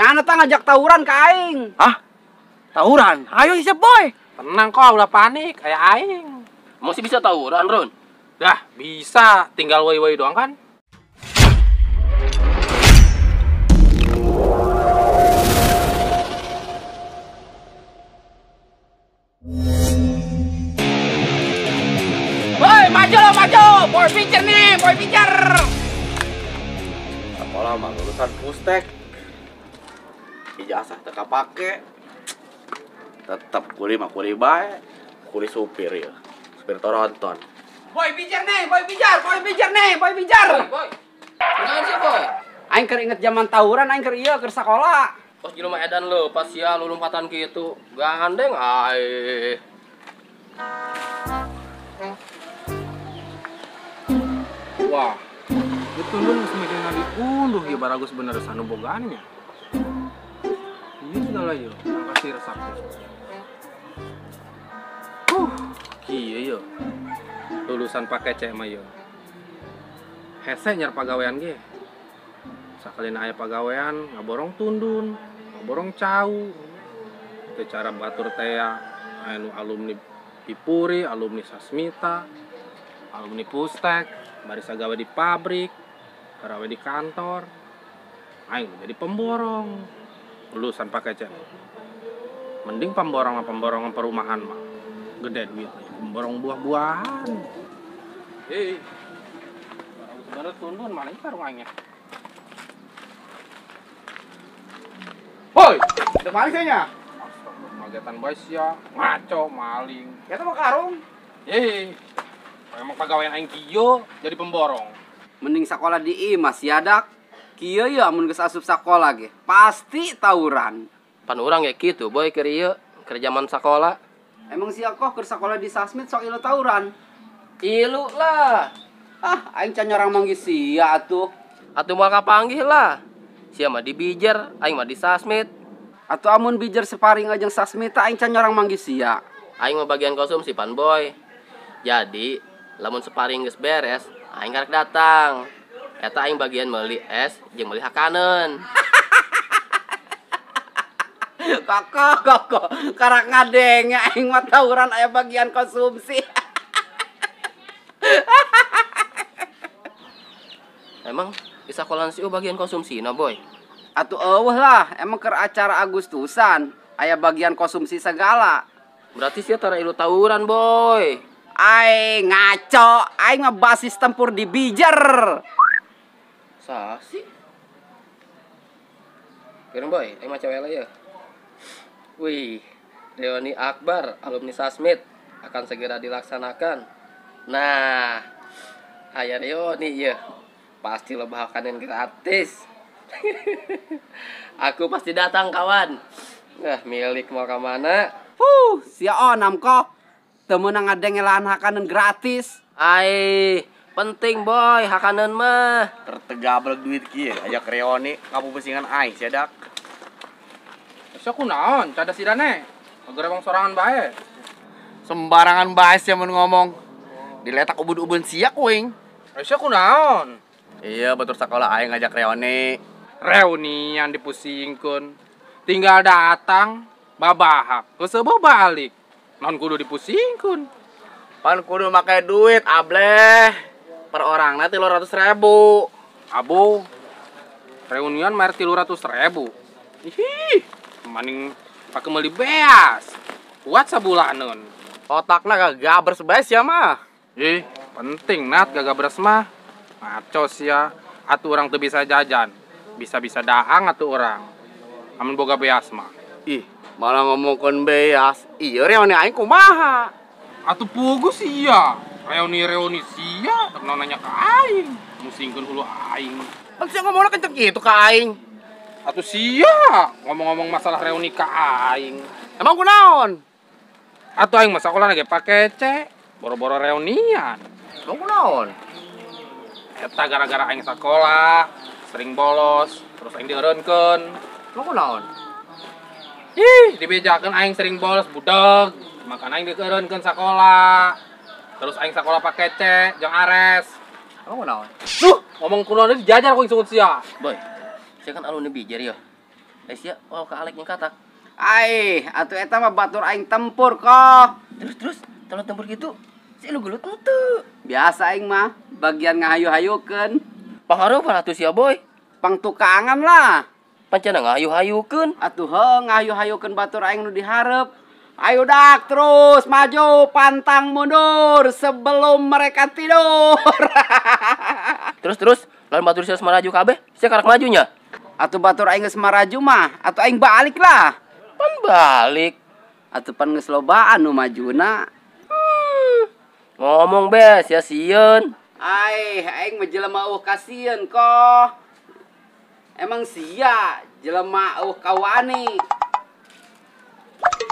Nyana tang ngajak tawuran ka aing. Hah? Tawuran? Ayo siap boy. Tenang kok, ulah panik kayak aing. Masih bisa tawuran, Ron? Dah, bisa. Tinggal woi-woi doang kan? Boy, maju lo, maju. Boy pitcher nih, boy pitcher. Sekolah mah lulusan pustek. Ijazah teka pake. Tetep kuli mah kuli bae. Kuli supir ya. Supir Toronton. Boy pitcher nih, boy pitcher, boy pitcher nih, boy pitcher. Boy. Kenapa sih, boy? Aing keur inget zaman tawuran, aing keur ieu keur sakola. Pas jelema edan lo, pas ya lu lompatan gitu. Gandeng ae. Wah, itu lu semakin diunduh ya baragus bener sanu bogaannya. Ini segala yo, yang kasih resepnya. Kieu yo. Lulusan pakai C mah yo. Hese nyar pagawean ge. Sakalina aya pagawean ngaborong tundun, ngaborong cau. Teu cara batur teh anu alumni Pipuri, alumni Sasmita, alumni Pustek, bari sagawe di pabrik, gawe di kantor. Aing jadi pemborong. Lulusan pakai C. Mending pemborongan perumahan mah. Gede duit. Pemborong buah-buahan. Hei. Baru tundun mana karung aingnya. Boy, ada maling saya. Magetan boys ya, ngaco maling. Eta mah karung. Emang pegawaian aing kieu jadi pemborong. Mending sekolah di Imas ya dak. Kieu ya mun geus asup sakola ge, pasti tawuran. Pan urang ya gitu, boy keur ieu, keur zaman sakola. Emang sia kok keur sakola di Sasmit sok ieu tawuran. Ilu lah. Ah, aing can nyorang manggis sia atuh. Atuh moal kapanggih lah. Sia mah di Bijer, aing mah di Sasmit. Atuh amun Bijer separing jeung Sasmit aing can nyorang manggis sia. Aing mah bagian konsumsi pan boy. Jadi, lamun separing geus beres, aing karek datang. Eta aing bagian meuli es jeung meuli hakaneun. Koko, karak ngadenge aing mah tawuran aya bagian konsumsi. Emang di sekolahan si bagian konsumsi na boy? Atuh eueuh lah, emang keur acara Agustusan aya bagian konsumsi segala. Berarti sia tara ilu tawuran boy. Aing ngaco, aing mah basis tempur di Bijer. Sasi. Keren boy, aing mah cewek ya. Wih, reuni akbar alumni Sasmit akan segera dilaksanakan. Nah, aya reuni ya. Pasti lo bahakanin gratis. Aku pasti datang kawan. Nah, milik mau ke mana? Sia onam kok. Teu meunang ngadenge lahan hakaneun gratis. Ai, penting boy hakaneun mah. Tertegablek duit kieu ajak reoni ngapupusingan aing sia dak. Sia kunaon? Cada sidane. Agar emang sorangan bae. Sembarangan bae sia mun ngomong. Diletak ubun-ubun sia kuing. Sia kunaon? Iya, batur sekolah aing ngajak reoni. Reunian dipusingkeun. Tinggal datang, babahak, keuseuh balik. Non kudu dipusingkeun. Pan kudu make duit ableh. Per orangna 300.000. Abo, reunian mer 300.000. Ih, mending pake meuli beas. Kuat sabulaneun. Otakna gagabres bae sia mah. Penting nat gagabres mah. Ngaco sia, atuh urang teu bisa jajan. Bisa-bisa daang atuh urang. Amun boga beas mah. Ih, malah ngomongkeun beas. Ieu reuni aing kumaha? Atuh pugu sia. Reuni sia, teu nanya ka aing. Musingkeun hulu aing. Pan sia ngomongna kenceng kitu ka aing. Atuh sia, ngomong-ngomong masalah reuni ka aing. Emang kunaon? Atuh aing mah sakola ge pake C, boro-boro reunian. Emang kunaon? Eta gara-gara aing sakola sering bolos, terus aing dieureunkeun. Emang kunaon? Dibejakeun aing sering bolos budeg, makana aing dieureunkeun sakola. Terus aing sakola pake C, jeung Ares. Emang kunaon? Duh, ngomong kunaon dijajar ku sungut sia. Boy, saya kan alumni Bijer ya. sia, oh ka Alek yang katak. Ai, atuh eta mah batur aing tempur kok. Terus, kalau tempur gitu, si lu gelut tuh. Biasa aing mah bagian ngahayu-hayukeun. Pangarupan atuh sia boy. Pangtukangan lah. Pancana ngahayu-hayukeun. Atuh ngahayu-hayukeun batur aing nu dihareup. Ayo dak terus maju pantang mundur sebelum mereka tidur. Terus, lawan batur sia maraju kabeh, sia karak majunya. Atuh batur aing geus maraju mah, atuh aing balik lah. Pan balik. Atuh pan geus lobaan nu majuna. Ngomong be, sia sieun. Ai, aing mah jelema kasieun kok. Emang sia jelema kawani.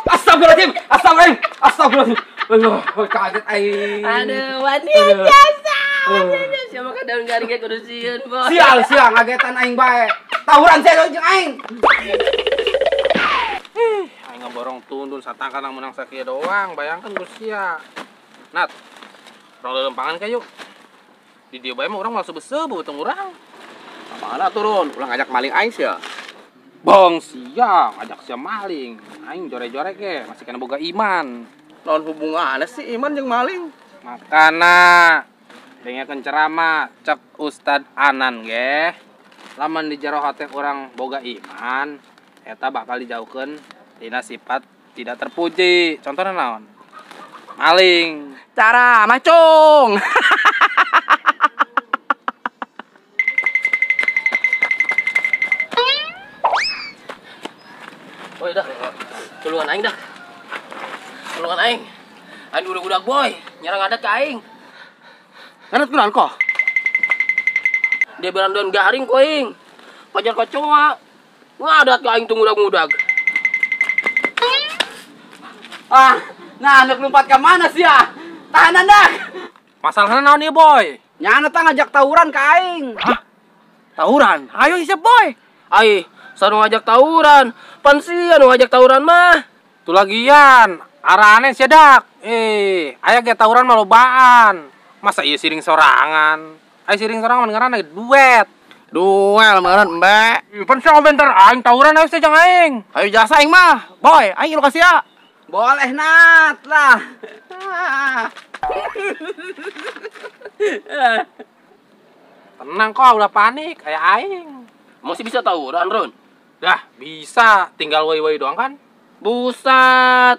Astagfirullahaladzim, astagfirullahaladzim. Aduh, kaget aing. Aduh, wani jasa. Siapa ka daun garing ge kudu sieun, boy. Sial, ngagetan aing bae. Tawuran saya jeung aing. Aing ngaborong tundun satangkan nang menang sakieu doang, bayangkan Gus sia. Nat. Rong lempangan kayu. Di dieu bae mah urang malah sebeu-sebeu tong urang. Mana turun? Ulang ngajak maling aing sia. Bang sia, ngajak sia maling. Aing jore-jore ge, masih kena boga iman. Naon hubunganna sih iman jeung maling? Makana dengekeun ceramah cek Ustad Anan ge. Lamun di jero hati urang boga iman, eta bakal dijauhkeun tina sifat tidak terpuji. Contohna naon? Maling. Cara macung. Boy dah. Tulungan aing dah. Tulungan aing. Aing udah boy, nyerang adat ka aing. Nganat kunaon kok? Dia berandan garing ko aing. Pajar kacoa. Ngadat ka aing tong udag-udag. Ah, nganek lompat ke mana sih ya? Tahanan dah. Masalahna naon ieu boy? Nyana tah ngajak tawuran ka aing. Hah? Tawuran? Ayo siap boy. Ai, sareng ngajak tawuran. Pan sia nu ngajak tawuran mah. Tu lagian, arane sia dak. Aya ge tawuran mah lobaan. Masa ieu siring sorangan? Aya siring sorangan ngaranna duet. Duel meureun Mbak. Pan sia bentar aing tawuran aya sia jeung aing. Ayo jasa aing mah. Boy, aing lu kasih ya. Boleh Nat lah. Tenang kok, udah panik kayak aing. Masih bisa tawuran, Ron? Dah, bisa. Tinggal woi-woi doang kan? Busat.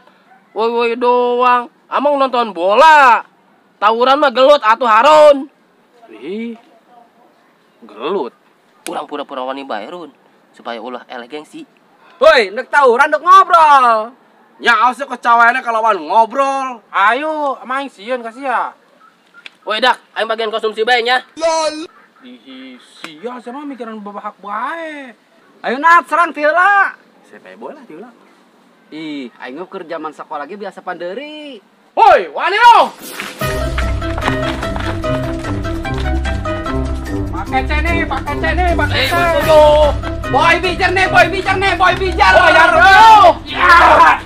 Woi doang. Amang nonton bola. Tawuran mah gelut atuh Haron. Ih. Gelut. Urang pura-pura wani bae, Ron. Supaya ulah elegansi. Woi, nek tawuran nek ngobrol. Nyaos kecaweanna kalawan ngobrol. Ayo, sama aing sieun kasih ya. Woi dak, aing bagian konsumsi bae nya. Di sia sama mikiran babahak bae. Ayo Nat, serang tiula. Sepe bola tiula. Ih, aing mah keur zaman sakola ge biasa panderi. Woi, wani lo. Pakai cene. Setuju. Boy bijar nih, boy bijar. Ya.